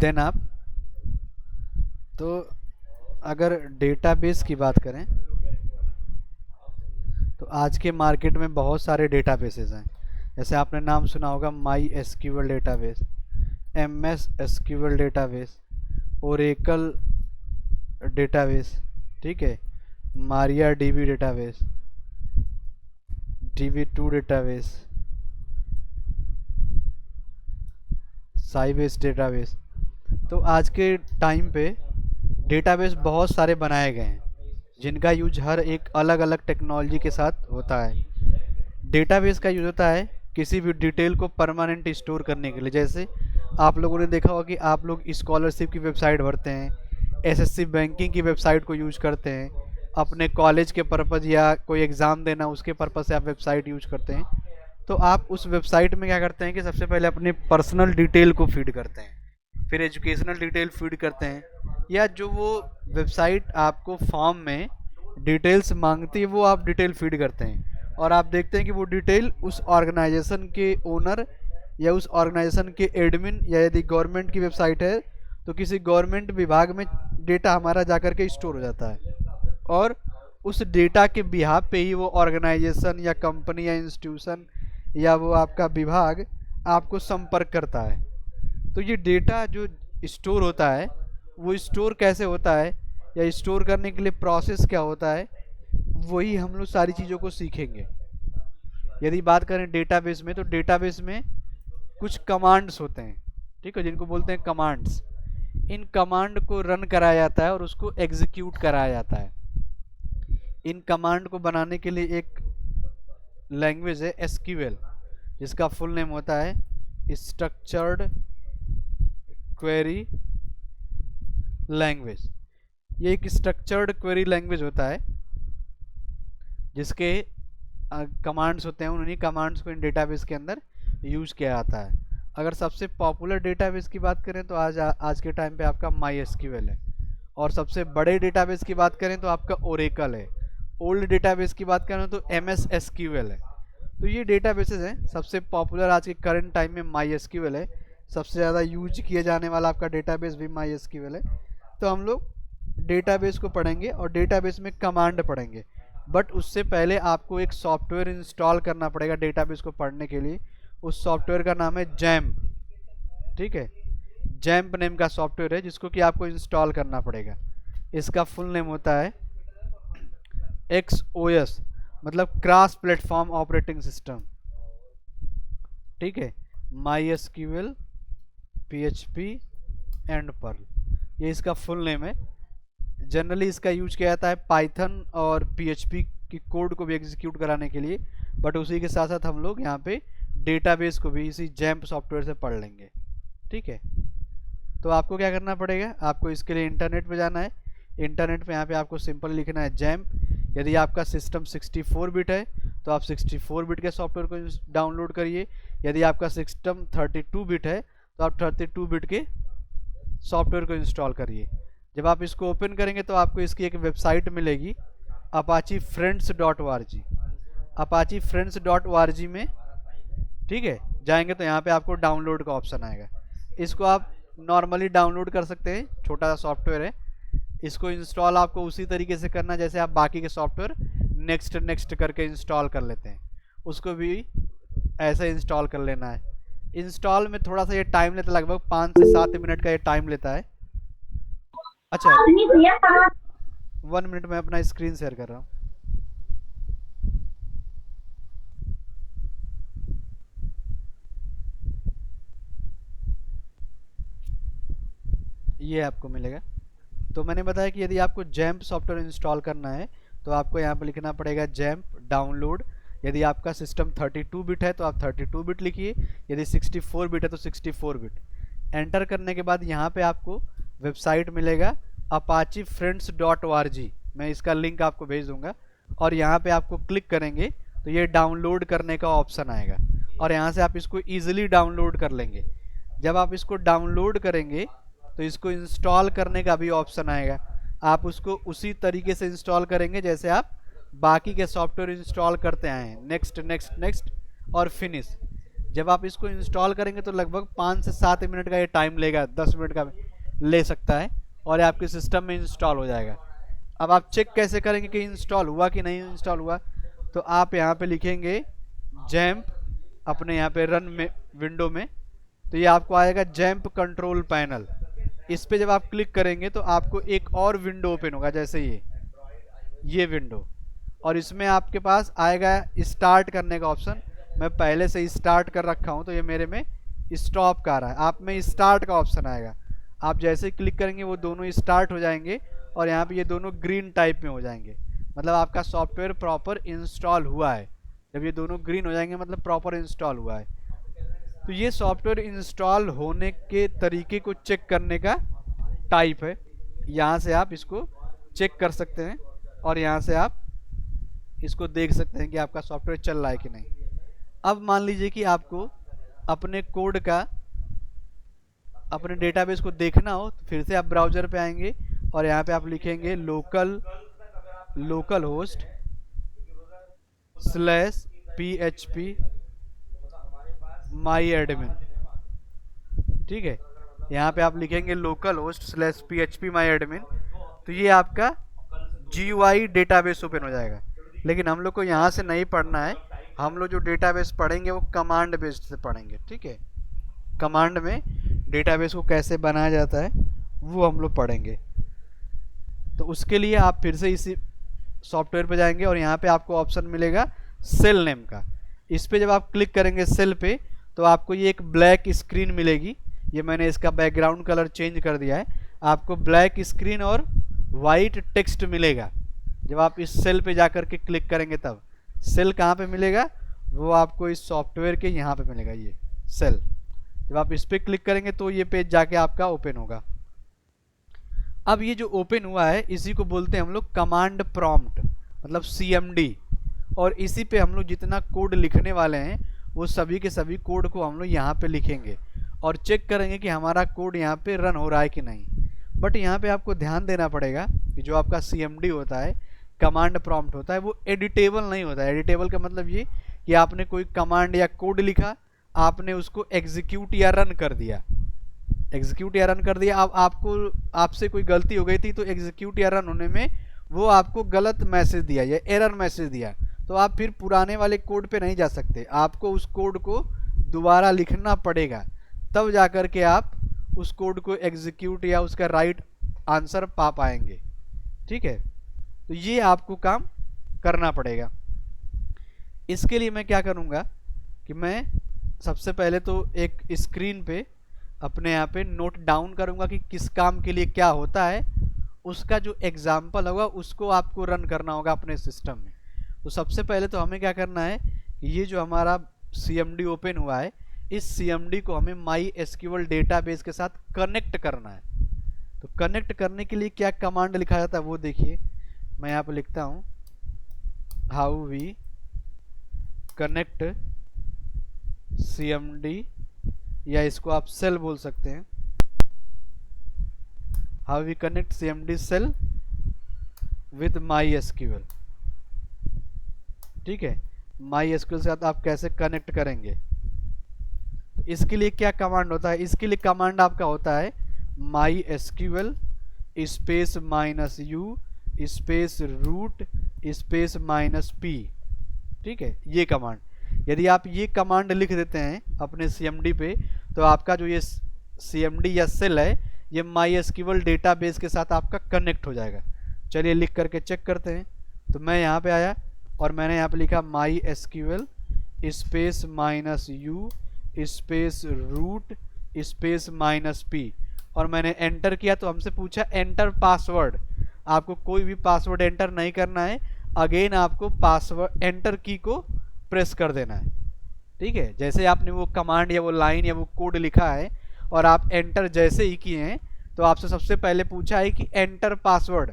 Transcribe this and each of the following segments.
Then आप तो अगर डेटाबेस की बात करें तो आज के मार्केट में बहुत सारे डेटाबेसेस हैं। जैसे आपने नाम सुना होगा my SQL database, MS SQL database, Oracle database, ठीक है, Maria dB database, DB2 database, Sybase database. तो आज के टाइम पे डेटाबेस बहुत सारे बनाए गए हैं जिनका यूज हर एक अलग अलग टेक्नोलॉजी के साथ होता है। डेटाबेस का यूज होता है किसी भी डिटेल को परमानेंट स्टोर करने के लिए। जैसे आप लोगों ने देखा होगा कि आप लोग स्कॉलरशिप की वेबसाइट भरते हैं, एसएससी बैंकिंग की वेबसाइट को यूज करते हैं, अपने कॉलेज के पर्पज़ या कोई एग्ज़ाम देना उसके पर्पज़ से आप वेबसाइट यूज करते हैं। तो आप उस वेबसाइट में क्या करते हैं कि सबसे पहले अपने पर्सनल डिटेल को फीड करते हैं, फिर एजुकेशनल डिटेल फीड करते हैं, या जो वो वेबसाइट आपको फॉर्म में डिटेल्स मांगती है वो आप डिटेल फीड करते हैं। और आप देखते हैं कि वो डिटेल उस ऑर्गेनाइजेशन के ओनर या उस ऑर्गेनाइजेशन के एडमिन, या यदि गवर्नमेंट की वेबसाइट है तो किसी गवर्नमेंट विभाग में डेटा हमारा जाकर के स्टोर हो जाता है, और उस डेटा के बिहाफ पे ही वो ऑर्गेनाइजेशन या कंपनी या इंस्टीट्यूशन या वो आपका विभाग आपको संपर्क करता है। तो ये डेटा जो स्टोर होता है वो स्टोर कैसे होता है या स्टोर करने के लिए प्रोसेस क्या होता है, वही हम लोग सारी चीज़ों को सीखेंगे। यदि बात करें डेटाबेस में, तो डेटाबेस में कुछ कमांड्स होते हैं, ठीक है, जिनको बोलते हैं कमांड्स। इन कमांड को रन कराया जाता है और उसको एग्जीक्यूट कराया जाता है। इन कमांड को बनाने के लिए एक लैंग्वेज है एसक्यूएल, जिसका फुल नेम होता है स्ट्रक्चर्ड क्वेरी लैंग्वेज। ये एक स्ट्रक्चर्ड क्वेरी लैंग्वेज होता है जिसके कमांड्स होते हैं, उन्हीं कमांड्स को इन डेटाबेस के अंदर यूज किया जाता है। अगर सबसे पॉपुलर डेटाबेस की बात करें तो आज के टाइम पे आपका माई एसक्यूएल है, और सबसे बड़े डेटाबेस की बात करें तो आपका ओरेकल है। ओल्ड डेटाबेस की बात करें तो एमएस एसक्यूएल है। तो ये डेटाबेसेस हैं। सबसे पॉपुलर आज के करंट टाइम में माई एसक्यूएल है, सबसे ज़्यादा यूज किए जाने वाला आपका डेटाबेस भी माई एसक्यूएल है। तो हम लोग डेटाबेस को पढ़ेंगे और डेटाबेस में कमांड पढ़ेंगे, बट उससे पहले आपको एक सॉफ्टवेयर इंस्टॉल करना पड़ेगा डेटाबेस को पढ़ने के लिए। उस सॉफ्टवेयर का नाम है जैम्प, ठीक है, जैम्प नेम का सॉफ्टवेयर है जिसको कि आपको इंस्टॉल करना पड़ेगा। इसका फुल नेम होता है XOS, मतलब क्रॉस प्लेटफॉर्म ऑपरेटिंग सिस्टम, ठीक है, my SQL, PHP and pearl, ये इसका फुल नेम है। जनरली इसका यूज किया जाता है पाइथन और PHP की कोड को भी एग्जीक्यूट कराने के लिए, बट उसी के साथ साथ हम लोग यहाँ पे डेटाबेस को भी इसी जैम्प सॉफ्टवेयर से पढ़ लेंगे, ठीक है। तो आपको क्या करना पड़ेगा, आपको इसके लिए इंटरनेट पे जाना है। इंटरनेट पे यहाँ पे आपको सिंपल लिखना है जैम्प। यदि आपका सिस्टम 64 बिट है तो आप 64 बिट के सॉफ्टवेयर को डाउनलोड करिए। यदि आपका सिस्टम 32 बिट है तो आप 32 बिट के सॉफ्टवेयर को इंस्टॉल करिए। जब आप इसको ओपन करेंगे तो आपको इसकी एक वेबसाइट मिलेगी, apache-friends.org। apache-friends.org में, ठीक है, जाएंगे तो यहाँ पे आपको डाउनलोड का ऑप्शन आएगा। इसको आप नॉर्मली डाउनलोड कर सकते हैं, छोटा सा सॉफ्टवेयर है। इसको इंस्टॉल आपको उसी तरीके से करना जैसे आप बाकी के सॉफ्टवेयर नेक्स्ट नेक्स्ट करके इंस्टॉल कर लेते हैं, उसको भी ऐसे इंस्टॉल कर लेना है। इंस्टॉल में थोड़ा सा ये टाइम लेता है, लगभग 5 से 7 मिनट का ये टाइम लेता है। अच्छा, 1 मिनट में अपना स्क्रीन शेयर कर रहा हूँ। ये आपको मिलेगा। तो मैंने बताया कि यदि आपको जैम्प सॉफ्टवेयर इंस्टॉल करना है तो आपको यहाँ पर लिखना पड़ेगा जैम्प डाउनलोड। यदि आपका सिस्टम 32 बिट है तो आप 32 बिट लिखिए, यदि 64 बिट है तो 64 बिट। एंटर करने के बाद यहाँ पे आपको वेबसाइट मिलेगा apache-friends.org, मैं इसका लिंक आपको भेज दूंगा, और यहाँ पे आपको क्लिक करेंगे तो ये डाउनलोड करने का ऑप्शन आएगा, और यहाँ से आप इसको ईजिली डाउनलोड कर लेंगे। जब आप इसको डाउनलोड करेंगे तो इसको इंस्टॉल करने का भी ऑप्शन आएगा। आप उसको उसी तरीके से इंस्टॉल करेंगे जैसे आप बाकी के सॉफ्टवेयर इंस्टॉल करते आए हैं, नेक्स्ट नेक्स्ट नेक्स्ट और फिनिश। जब आप इसको इंस्टॉल करेंगे तो लगभग 5 से 7 मिनट का ये टाइम लेगा, 10 मिनट का ले सकता है, और ये आपके सिस्टम में इंस्टॉल हो जाएगा। अब आप चेक कैसे करेंगे कि इंस्टॉल हुआ कि नहीं इंस्टॉल हुआ, तो आप यहाँ पे लिखेंगे जैम्प अपने यहाँ पे रन में विंडो में, तो ये आपको आएगा जैम्प कंट्रोल पैनल। इस पे जब आप क्लिक करेंगे तो आपको एक और विंडो ओपन होगा, जैसे ये विंडो, और इसमें आपके पास आएगा स्टार्ट करने का ऑप्शन। मैं पहले से स्टार्ट कर रखा हूँ तो ये मेरे में स्टॉप का आ रहा है, आप में स्टार्ट का ऑप्शन आएगा। आप जैसे क्लिक करेंगे वो दोनों स्टार्ट हो जाएंगे और यहाँ पे ये दोनों ग्रीन टाइप में हो जाएंगे, मतलब आपका सॉफ्टवेयर प्रॉपर इंस्टॉल हुआ है। जब ये दोनों ग्रीन हो जाएंगे मतलब प्रॉपर इंस्टॉल हुआ है। तो ये सॉफ्टवेयर इंस्टॉल होने के तरीके को चेक करने का टाइप है। यहाँ से आप इसको चेक कर सकते हैं और यहाँ से आप इसको देख सकते हैं कि आपका सॉफ्टवेयर चल रहा है कि नहीं। अब मान लीजिए कि आपको अपने कोड का, अपने डेटाबेस को देखना हो, तो फिर से आप ब्राउज़र पे आएंगे और यहाँ पे आप लिखेंगे लोकल होस्ट /php माई एडमिन। ठीक है, यहाँ पे आप लिखेंगे लोकल होस्ट /php माई एडमिन, तो ये आपका GUI डेटाबेस ओपन हो जाएगा। लेकिन हम लोग को यहाँ से नहीं पढ़ना है, हम लोग जो डेटाबेस पढ़ेंगे वो कमांड बेस्ड से पढ़ेंगे। ठीक है, कमांड में डेटाबेस को कैसे बनाया जाता है वो हम लोग पढ़ेंगे। तो उसके लिए आप फिर से इसी सॉफ्टवेयर पे जाएंगे और यहाँ पे आपको ऑप्शन मिलेगा सेल नेम का। इस पे जब आप क्लिक करेंगे सेल पे तो आपको ये एक ब्लैक स्क्रीन मिलेगी। ये मैंने इसका बैकग्राउंड कलर चेंज कर दिया है। आपको ब्लैक स्क्रीन और वाइट टेक्स्ट मिलेगा जब आप इस सेल पे जाकर के क्लिक करेंगे। तब सेल कहाँ पे मिलेगा, वो आपको इस सॉफ्टवेयर के यहाँ पे मिलेगा, ये सेल। जब आप इस पे क्लिक करेंगे तो ये पेज जाके आपका ओपन होगा। अब ये जो ओपन हुआ है इसी को बोलते हैं हम लोग कमांड प्रॉम्प्ट, मतलब CMD। और इसी पे हम लोग जितना कोड लिखने वाले हैं वो सभी के सभी कोड को हम लोग यहाँ पे लिखेंगे और चेक करेंगे कि हमारा कोड यहाँ पे रन हो रहा है कि नहीं। बट यहाँ पे आपको ध्यान देना पड़ेगा कि जो आपका CMD होता है, कमांड प्रॉम्प्ट होता है, वो एडिटेबल नहीं होता है। एडिटेबल का मतलब ये कि आपने कोई कमांड या कोड लिखा, आपने उसको एग्जीक्यूट या रन कर दिया, अब आपसे कोई गलती हो गई थी तो एग्जीक्यूट या रन होने में वो आपको गलत मैसेज दिया या एरर मैसेज दिया, तो आप फिर पुराने वाले कोड पे नहीं जा सकते। आपको उस कोड को दोबारा लिखना पड़ेगा, तब जाकर के आप उस कोड को एग्जीक्यूट या उसका राइट आंसर पा पाएंगे। ठीक है, तो ये आपको काम करना पड़ेगा। इसके लिए मैं क्या करूँगा कि मैं सबसे पहले तो एक स्क्रीन पे अपने यहाँ पे नोट डाउन करूँगा कि किस काम के लिए क्या होता है, उसका जो एग्जाम्पल होगा उसको आपको रन करना होगा अपने सिस्टम में। तो सबसे पहले तो हमें क्या करना है कि ये जो हमारा CMD ओपन हुआ है, इस CMD को हमें MySQL डेटाबेस के साथ कनेक्ट करना है। तो कनेक्ट करने के लिए क्या कमांड लिखा जाता है वो देखिए, मैं यहाँ पे लिखता हूँ हाउ वी कनेक्ट CMD, या इसको आप सेल बोल सकते हैं, how we connect CMD cell with MySQL। ठीक है, MySQL से आप कैसे कनेक्ट करेंगे, तो इसके लिए क्या कमांड होता है, इसके लिए कमांड आपका होता है MySQL -u रूट -p। ठीक है, ये कमांड, यदि आप ये कमांड लिख देते हैं अपने CMD पे तो आपका जो ये CMD या सेल है ये MySQL डेटाबेस के साथ आपका कनेक्ट हो जाएगा। चलिए लिख करके चेक करते हैं। तो मैं यहाँ पे आया और मैंने यहाँ पे लिखा MySQL -u रूट -p और मैंने एंटर किया तो हमसे पूछा एंटर पासवर्ड। आपको कोई भी पासवर्ड एंटर नहीं करना है, अगेन आपको पासवर्ड एंटर की को प्रेस कर देना है। ठीक है, जैसे आपने वो कमांड या वो लाइन या वो कोड लिखा है और आप एंटर जैसे ही किए हैं तो आपसे सबसे पहले पूछा है कि एंटर पासवर्ड,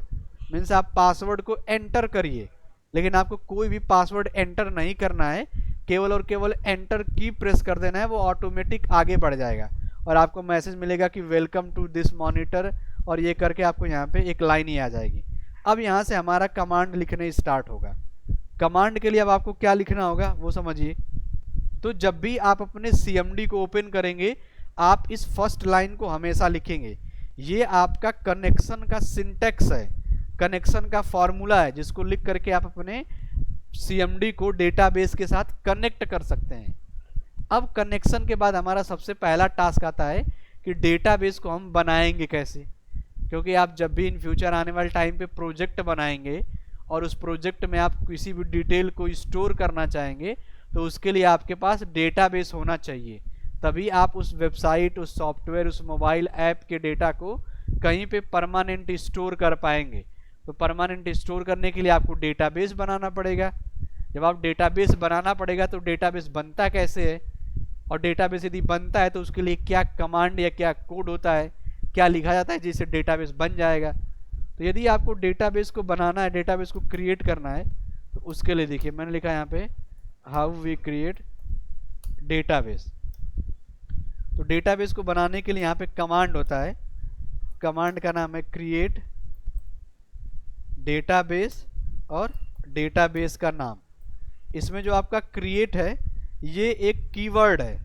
मीन्स आप पासवर्ड को एंटर करिए। लेकिन आपको कोई भी पासवर्ड एंटर नहीं करना है, केवल और केवल एंटर की प्रेस कर देना है, वो ऑटोमेटिक आगे बढ़ जाएगा और आपको मैसेज मिलेगा कि वेलकम टू दिस मॉनिटर, और ये करके आपको यहाँ पे एक लाइन ही आ जाएगी। अब यहाँ से हमारा कमांड लिखने स्टार्ट होगा। कमांड के लिए अब आपको क्या लिखना होगा वो समझिए। तो जब भी आप अपने CMD को ओपन करेंगे, आप इस फर्स्ट लाइन को हमेशा लिखेंगे। ये आपका कनेक्शन का सिंटेक्स है, कनेक्शन का फॉर्मूला है, जिसको लिख करके आप अपने CMD को डेटाबेस के साथ कनेक्ट कर सकते हैं। अब कनेक्शन के बाद हमारा सबसे पहला टास्क आता है कि डेटाबेस को हम बनाएंगे कैसे, क्योंकि आप जब भी इन फ्यूचर आने वाले टाइम पे प्रोजेक्ट बनाएंगे और उस प्रोजेक्ट में आप किसी भी डिटेल को स्टोर करना चाहेंगे, तो उसके लिए आपके पास डेटाबेस होना चाहिए। तभी आप उस वेबसाइट, उस सॉफ्टवेयर, उस मोबाइल ऐप के डेटा को कहीं पे परमानेंट स्टोर कर पाएंगे। तो परमानेंट स्टोर करने के लिए आपको डेटाबेस बनाना पड़ेगा। जब आप डेटाबेस बनाना पड़ेगा तो डेटाबेस बनता कैसे है, और डेटाबेस यदि बनता है तो उसके लिए क्या कमांड या क्या कोड होता है, क्या लिखा जाता है जिससे डेटाबेस बन जाएगा। तो यदि आपको डेटाबेस को बनाना है, डेटाबेस को क्रिएट करना है, तो उसके लिए देखिए मैंने लिखा है यहाँ पे हाउ वी क्रिएट डेटाबेस। तो डेटाबेस को बनाने के लिए यहाँ पे कमांड होता है, कमांड का नाम है क्रिएट डेटाबेस और डेटाबेस का नाम। इसमें जो आपका क्रिएट है ये एक कीवर्ड है,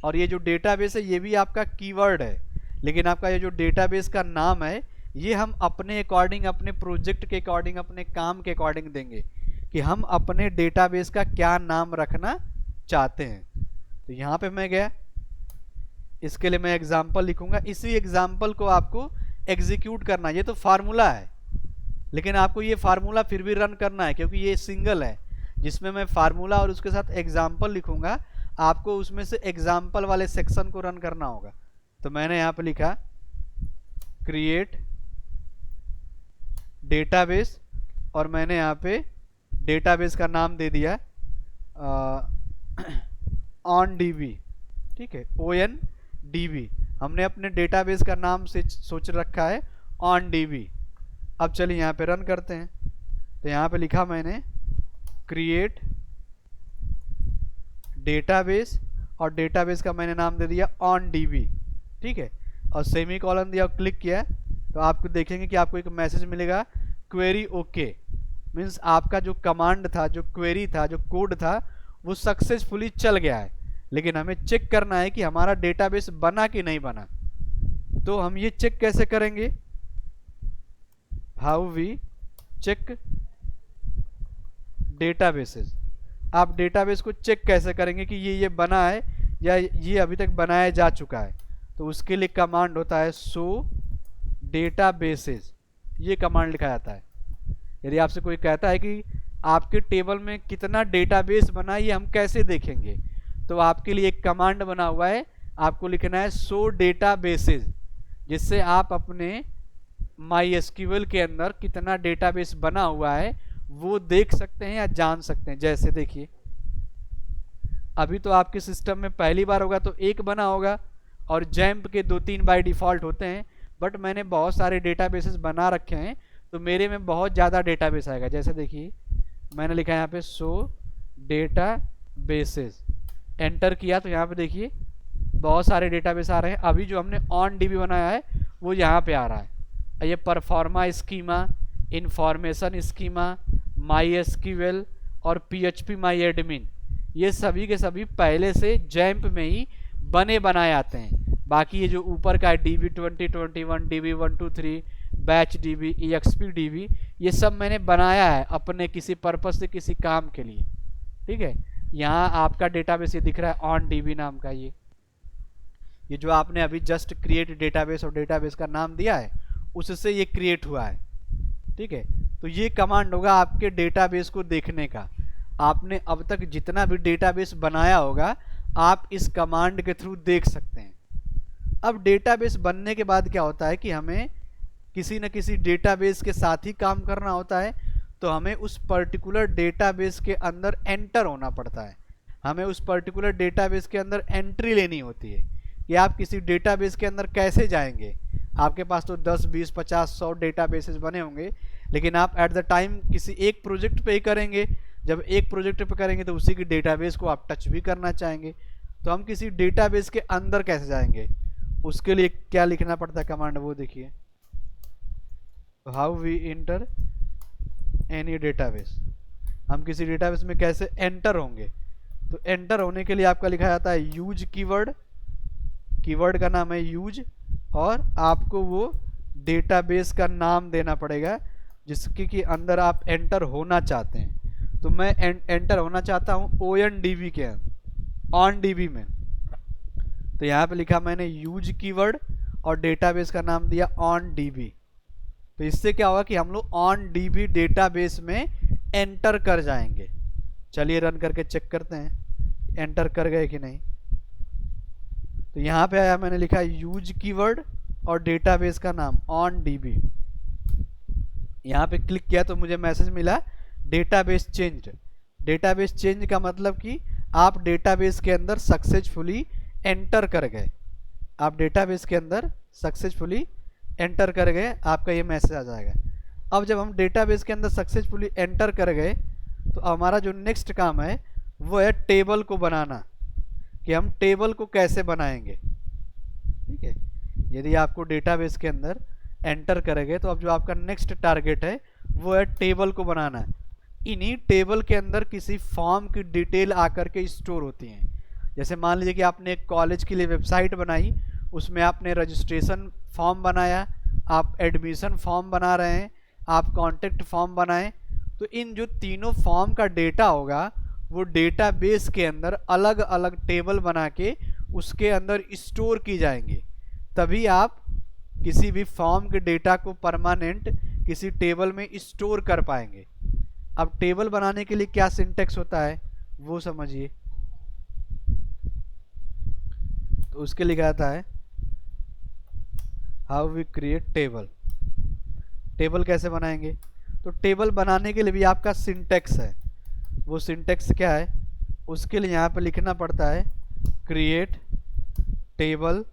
और ये जो डेटाबेस है ये भी आपका कीवर्ड है। लेकिन आपका ये जो डेटाबेस का नाम है ये हम अपने अकॉर्डिंग, अपने प्रोजेक्ट के अकॉर्डिंग, अपने काम के अकॉर्डिंग देंगे कि हम अपने डेटाबेस का क्या नाम रखना चाहते हैं। तो यहाँ पे मैं गया, इसके लिए मैं एग्जाम्पल लिखूंगा। इसी एग्जाम्पल को आपको एग्जीक्यूट करना है। ये तो फार्मूला है, लेकिन आपको ये फार्मूला फिर भी रन करना है, क्योंकि ये सिंगल है जिसमें मैं फार्मूला और उसके साथ एग्जाम्पल लिखूंगा। आपको उसमें से एग्जाम्पल वाले सेक्शन को रन करना होगा। तो मैंने यहाँ पे लिखा क्रिएट डेटाबेस, और मैंने यहाँ पे डेटाबेस का नाम दे दिया OnDB। ठीक है, ONDB हमने अपने डेटाबेस का नाम से सोच रखा है OnDB। अब चलिए यहाँ पे रन करते हैं। तो यहाँ पे लिखा मैंने क्रिएट डेटाबेस, और डेटाबेस का मैंने नाम दे दिया OnDB। ठीक है, और सेमी कॉलन दिया और क्लिक किया, तो आपको देखेंगे कि आपको एक मैसेज मिलेगा क्वेरी ओके। मीन्स आपका जो कमांड था, जो क्वेरी था, जो कोड था, वो सक्सेसफुली चल गया है। लेकिन हमें चेक करना है कि हमारा डेटाबेस बना कि नहीं बना। तो हम ये चेक कैसे करेंगे, हाउ वी चेक डेटाबेसेस। आप डेटाबेस को चेक कैसे करेंगे कि ये बना है या ये अभी तक बनाया जा चुका है। तो उसके लिए कमांड होता है शो डेटाबेसेस। ये कमांड लिखा जाता है। यदि आपसे कोई कहता है कि आपके टेबल में कितना डेटाबेस बना, ये हम कैसे देखेंगे, तो आपके लिए एक कमांड बना हुआ है, आपको लिखना है शो डेटाबेसेस, जिससे आप अपने MySQL के अंदर कितना डेटाबेस बना हुआ है वो देख सकते हैं या जान सकते हैं। जैसे देखिए अभी तो आपके सिस्टम में पहली बार होगा तो एक बना होगा, और जैम्प के 2-3 बाय डिफ़ॉल्ट होते हैं, बट मैंने बहुत सारे डेटाबेसेस बना रखे हैं तो मेरे में बहुत ज़्यादा डेटाबेस आएगा। जैसे देखिए मैंने लिखा है यहाँ पे शो डेटाबेसेस, एंटर किया तो यहाँ पे देखिए बहुत सारे डेटाबेस आ रहे हैं। अभी जो हमने OnDB बनाया है वो यहाँ पे आ रहा है। ये pro forma schema, information schema, MySQL और PHP MyAdmin, ये सभी के सभी पहले से जैम्प में ही बने बनाए आते हैं। बाकी ये जो ऊपर का है DB20, 21, DB123, batch DB, EXP DB, ये सब मैंने बनाया है अपने किसी पर्पस से, किसी काम के लिए। ठीक है, यहाँ आपका डेटाबेस ये दिख रहा है OnDB नाम का। ये जो आपने अभी जस्ट क्रिएट डेटाबेस और डेटाबेस का नाम दिया है उससे ये क्रिएट हुआ है। ठीक है, तो ये कमांड होगा आपके डेटाबेस को देखने का। आपने अब तक जितना भी डेटाबेस बनाया होगा आप इस कमांड के थ्रू देख सकते हैं। अब डेटाबेस बनने के बाद क्या होता है कि हमें किसी न किसी डेटाबेस के साथ ही काम करना होता है, तो हमें उस पर्टिकुलर डेटाबेस के अंदर एंटर होना पड़ता है। हमें उस पर्टिकुलर डेटाबेस के अंदर एंट्री लेनी होती है कि आप किसी डेटाबेस के अंदर कैसे जाएंगे। आपके पास तो 10, 20, 50, 100 डेटाबेसेस बने होंगे, लेकिन आप एट द टाइम किसी एक प्रोजेक्ट पे ही करेंगे। जब एक प्रोजेक्ट पे करेंगे तो उसी की डेटाबेस को आप टच भी करना चाहेंगे। तो हम किसी डेटाबेस के अंदर कैसे जाएंगे, उसके लिए क्या लिखना पड़ता है कमांड, वो देखिए how we enter any database. हम किसी डेटाबेस में कैसे एंटर होंगे, तो एंटर होने के लिए आपका लिखा जाता है यूज कीवर्ड, कीवर्ड का नाम है यूज, और आपको वो डेटाबेस का नाम देना पड़ेगा जिसके कि अंदर आप एंटर होना चाहते हैं। तो मैं एंटर होना चाहता हूँ ONDB के ऑन डीबी में। तो यहाँ पे लिखा मैंने यूज कीवर्ड और डेटाबेस का नाम दिया ऑन डीबी। तो इससे क्या होगा कि हम लोग ऑन डीबी डेटाबेस में एंटर कर जाएंगे। चलिए रन करके चेक करते हैं एंटर कर गए कि नहीं। तो यहाँ पे आया, मैंने लिखा यूज कीवर्ड और डेटाबेस का नाम ऑन डीबी। यहाँ पे क्लिक किया तो मुझे मैसेज मिला डेटाबेस चेंज्ड। डेटाबेस चेंज का मतलब कि आप डेटाबेस के अंदर सक्सेसफुली एंटर कर गए, आप डेटाबेस के अंदर सक्सेसफुली एंटर कर गए, आपका ये मैसेज आ जाएगा। अब जब हम डेटाबेस के अंदर सक्सेसफुली एंटर कर गए तो हमारा जो नेक्स्ट काम है वो है टेबल को बनाना, कि हम टेबल को कैसे बनाएंगे। ठीक है, यदि आपको डेटाबेस के अंदर एंटर करेंगे तो अब जो आपका नेक्स्ट टारगेट है वो है टेबल को बनाना। इन्हीं टेबल के अंदर किसी फॉर्म की डिटेल आकर के स्टोर होती हैं। जैसे मान लीजिए कि आपने एक कॉलेज के लिए वेबसाइट बनाई, उसमें आपने रजिस्ट्रेशन फॉर्म बनाया, आप एडमिशन फॉर्म बना रहे हैं, आप कॉन्टेक्ट फॉर्म बनाएं, तो इन जो तीनों फॉर्म का डेटा होगा वो डेटाबेस के अंदर अलग अलग टेबल बना के उसके अंदर स्टोर की जाएंगे। तभी आप किसी भी फॉर्म के डेटा को परमानेंट किसी टेबल में स्टोर कर पाएंगे। अब टेबल बनाने के लिए क्या सिंटेक्स होता है वो समझिए। तो उसके लिखा जाता है how we create table. Table कैसे बनाएंगे? तो टेबल बनाने के लिए भी आपका सिंटेक्स है। वो सिंटेक्स क्या है? उसके लिए यहाँ पर लिखना पड़ता है क्रिएट टेबल,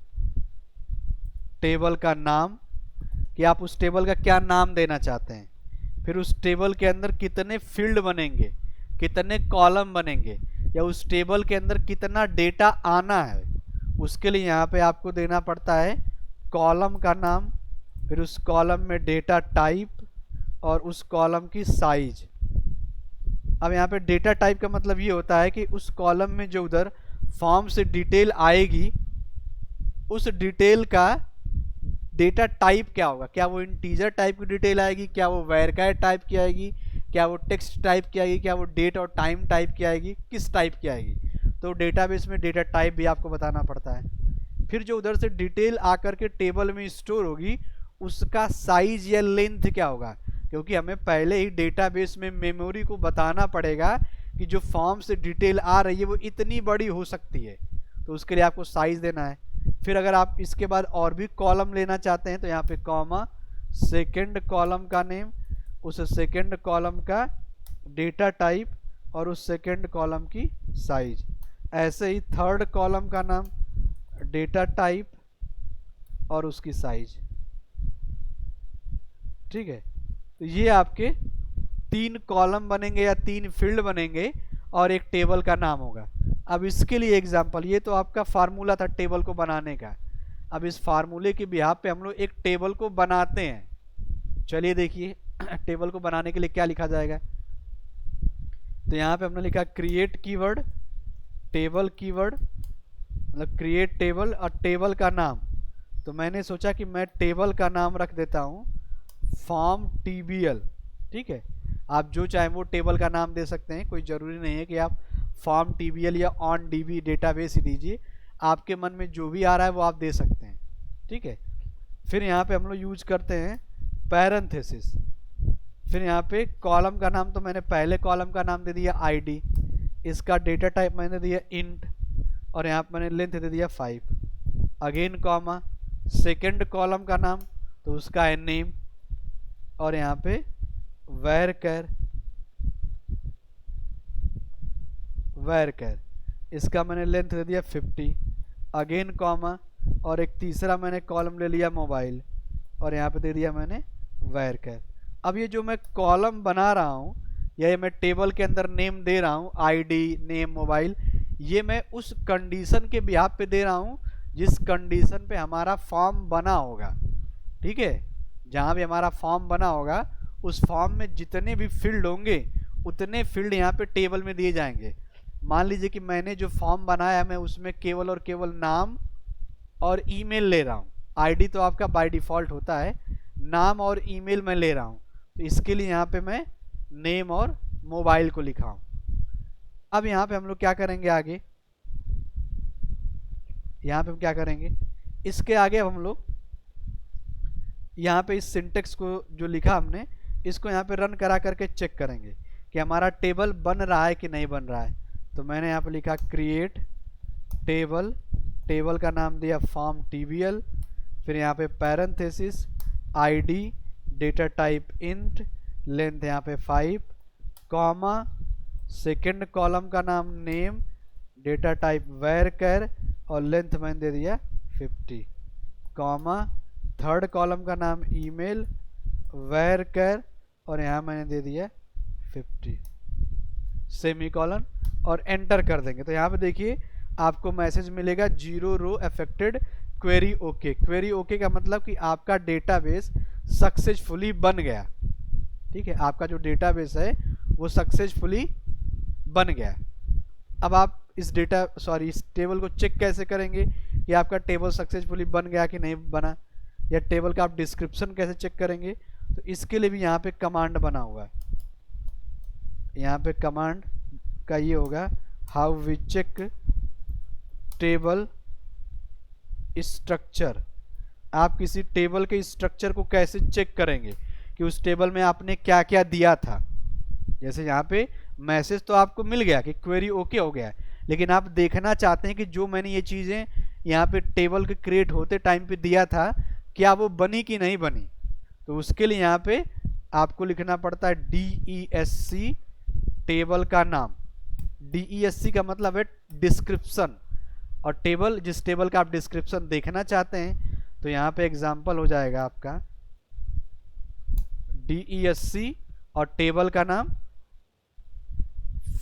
टेबल का नाम, कि आप उस टेबल का क्या नाम देना चाहते हैं, फिर उस टेबल के अंदर कितने फील्ड बनेंगे, कितने कॉलम बनेंगे, या उस टेबल के अंदर कितना डेटा आना है। उसके लिए यहाँ पे आपको देना पड़ता है कॉलम का नाम, फिर उस कॉलम में डेटा टाइप और उस कॉलम की साइज। अब यहाँ पे डेटा टाइप का मतलब ये होता है कि उस कॉलम में जो उधर फॉर्म से डिटेल आएगी उस डिटेल का डेटा टाइप क्या होगा। क्या वो इंटीजर टाइप की डिटेल आएगी, क्या वो वैरचर टाइप की आएगी, क्या वो टेक्स्ट टाइप की आएगी, क्या वो डेट और टाइम टाइप की आएगी, किस टाइप की आएगी। तो डेटाबेस में डेटा टाइप भी आपको बताना पड़ता है। फिर जो उधर से डिटेल आकर के टेबल में स्टोर होगी उसका साइज या लेंथ क्या होगा, क्योंकि हमें पहले ही डेटाबेस में मेमोरी को बताना पड़ेगा कि जो फॉर्म से डिटेल आ रही है वो इतनी बड़ी हो सकती है, तो उसके लिए आपको साइज देना है। फिर अगर आप इसके बाद और भी कॉलम लेना चाहते हैं तो यहाँ पे कॉमा, सेकंड कॉलम का नेम, उस सेकंड कॉलम का डेटा टाइप और उस सेकंड कॉलम की साइज। ऐसे ही थर्ड कॉलम का नाम, डेटा टाइप और उसकी साइज। ठीक है, तो ये आपके 3 कॉलम बनेंगे या 3 फील्ड बनेंगे और एक टेबल का नाम होगा। अब इसके लिए एग्जांपल, ये तो आपका फार्मूला था टेबल को बनाने का। अब इस फार्मूले के बिहाफ पे हम लोग एक टेबल को बनाते हैं। चलिए देखिए टेबल को बनाने के लिए क्या लिखा जाएगा। तो यहाँ पे हमने लिखा क्रिएट कीवर्ड, टेबल कीवर्ड, मतलब क्रिएट टेबल और टेबल का नाम। तो मैंने सोचा कि मैं टेबल का नाम रख देता हूँ फॉर्म TBL। ठीक है, आप जो चाहें वो टेबल का नाम दे सकते हैं, कोई ज़रूरी नहीं है कि आप फॉर्म TBL या ऑन DB डेटाबेस ही दीजिए। आपके मन में जो भी आ रहा है वो आप दे सकते हैं। ठीक है, फिर यहाँ पे हम लोग यूज करते हैं पैरेंथेसिस। फिर यहाँ पे कॉलम का नाम, तो मैंने पहले कॉलम का नाम दे दिया ID, इसका डेटा टाइप मैंने दिया इंट और यहाँ पे मैंने लेंथ दे दिया 5। अगेन कॉमा, सेकंड कॉलम का नाम तो उसका है नेम और यहाँ पे वैरचर, इसका मैंने लेंथ दे दिया 50। अगेन कॉमा और एक तीसरा मैंने कॉलम ले लिया मोबाइल और यहाँ पे दे दिया मैंने वैरचर। अब ये जो मैं कॉलम बना रहा हूँ या ये मैं टेबल के अंदर नेम दे रहा हूँ ID, नेम, मोबाइल, ये मैं उस कंडीशन के बिहाफ पे दे रहा हूँ जिस कंडीशन पे हमारा फॉर्म बना होगा। ठीक है, जहाँ भी हमारा फॉर्म बना होगा उस फॉर्म में जितने भी फील्ड होंगे उतने फील्ड यहाँ पे टेबल में दिए जाएंगे। मान लीजिए कि मैंने जो फॉर्म बनाया मैं उसमें केवल और केवल नाम और ईमेल ले रहा हूँ। आईडी तो आपका बाय डिफ़ॉल्ट होता है, नाम और ईमेल मैं ले रहा हूँ, तो इसके लिए यहाँ पे मैं नेम और मोबाइल को लिखा हूँ। अब यहाँ पे हम लोग क्या करेंगे आगे, यहाँ पे हम क्या करेंगे, इसके आगे अब हम लोग यहाँ पे इस सिंटेक्स को जो लिखा हमने इसको यहाँ पे रन करा करके चेक करेंगे कि हमारा टेबल बन रहा है कि नहीं बन रहा है। तो मैंने यहाँ पे लिखा क्रिएट टेबल, टेबल का नाम दिया फॉर्म टीबीएल, फिर यहाँ पे parenthesis ID, data type int, length यहाँ पे 5, कॉमा, सेकंड कॉलम का नाम नेम, डेटा टाइप varchar और लेंथ मैंने दे दिया 50, कॉमा, थर्ड कॉलम का नाम ईमेल varchar और यहाँ मैंने दे दिया 50, सेमीकोलन और एंटर कर देंगे। तो यहाँ पे देखिए आपको मैसेज मिलेगा 0 row affected, query okay. Query okay का मतलब कि आपका डेटाबेस सक्सेसफुली बन गया। ठीक है, आपका जो डेटाबेस है वो सक्सेसफुली बन गया। अब आप इस इस टेबल को चेक कैसे करेंगे कि आपका टेबल सक्सेसफुली बन गया कि नहीं बना, या टेबल का आप डिस्क्रिप्शन कैसे चेक करेंगे, तो इसके लिए भी यहाँ पे कमांड बना हुआ है। यहाँ पे कमांड का ये होगा how we check table structure. आप किसी टेबल के स्ट्रक्चर को कैसे चेक करेंगे कि उस टेबल में आपने क्या क्या दिया था। जैसे यहाँ पे मैसेज तो आपको मिल गया कि क्वेरी ओके हो गया, लेकिन आप देखना चाहते हैं कि जो मैंने ये चीज़ें यहाँ पे टेबल के क्रिएट होते टाइम पे दिया था क्या वो बनी कि नहीं बनी। तो उसके लिए यहाँ पे आपको लिखना पड़ता है DESC, टेबल का नाम। DESC का मतलब है डिस्क्रिप्शन, और टेबल, जिस टेबल का आप डिस्क्रिप्शन देखना चाहते हैं, तो यहाँ पे एग्जाम्पल हो जाएगा आपका DESC और टेबल का नाम